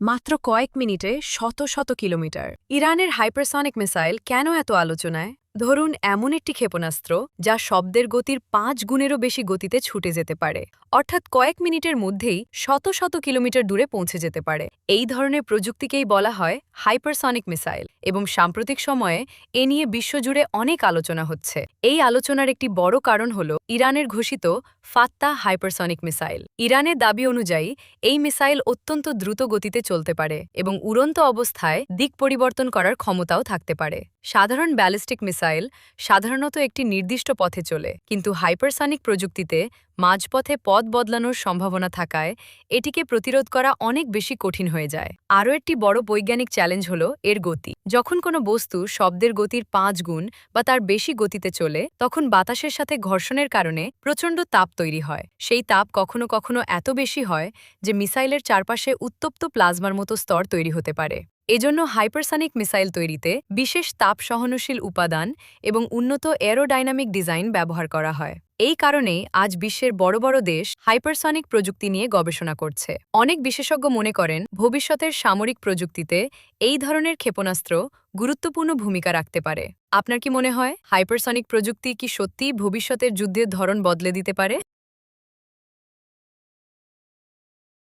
মাত্র কয়েক মিনিটে শত শত কিলোমিটার। ইরানের হাইপারসনিক মিসাইল কেন এত আলোচনায়? ধরুন এমন একটি ক্ষেপণাস্ত্র যা শব্দের গতির 5 গুণেরও বেশি গতিতে ছুটে যেতে পারে, অর্থাৎ কয়েক মিনিটের মধ্যেই শত শত কিলোমিটার দূরে পৌঁছে যেতে পারে। এই ধরনের প্রযুক্তিকেই বলা হয় হাইপারসনিক মিসাইল, এবং সাম্প্রতিক সময়ে এ নিয়ে বিশ্বজুড়ে অনেক আলোচনা হচ্ছে। এই আলোচনার একটি বড় কারণ হল ইরানের ঘোষিত ফাত্তা হাইপারসনিক মিসাইল। ইরানের দাবি অনুযায়ী এই মিসাইল অত্যন্ত দ্রুত গতিতে চলতে পারে এবং উড়ন্ত অবস্থায় দিক পরিবর্তন করার ক্ষমতাও থাকতে পারে। সাধারণ ব্যালিস্টিক মিসাইল সাধারণত একটি নির্দিষ্ট পথে চলে, কিন্তু হাইপারসনিক প্রযুক্তিতে মাঝপথে পথ বদলানোর সম্ভাবনা থাকায় এটিকে প্রতিরোধ করা অনেক বেশি কঠিন হয়ে যায়। আরও একটি বড় বৈজ্ঞানিক চ্যালেঞ্জ হল এর গতি। যখন কোনো বস্তু শব্দের গতির 5 গুণ বা তার বেশি গতিতে চলে, তখন বাতাসের সাথে ঘর্ষণের কারণে প্রচণ্ড তাপ তৈরি হয়। সেই তাপ কখনো কখনো এত বেশি হয় যে মিসাইলের চারপাশে উত্তপ্ত প্লাজমার মতো স্তর তৈরি হতে পারে। এজন্য হাইপারসনিক মিসাইল তৈরিতে বিশেষ তাপ সহনশীল উপাদান এবং উন্নত এরোডাইনামিক ডিজাইন ব্যবহার করা হয়। এই কারণেই আজ বিশ্বের বড় বড় দেশ হাইপারসনিক প্রযুক্তি নিয়ে গবেষণা করছে। অনেক বিশেষজ্ঞ মনে করেন ভবিষ্যতের সামরিক প্রযুক্তিতে এই ধরনের ক্ষেপণাস্ত্র গুরুত্বপূর্ণ ভূমিকা রাখতে পারে। আপনার কি মনে হয় হাইপারসনিক প্রযুক্তি কি সত্যিই ভবিষ্যতের যুদ্ধের ধরন বদলে দিতে পারে?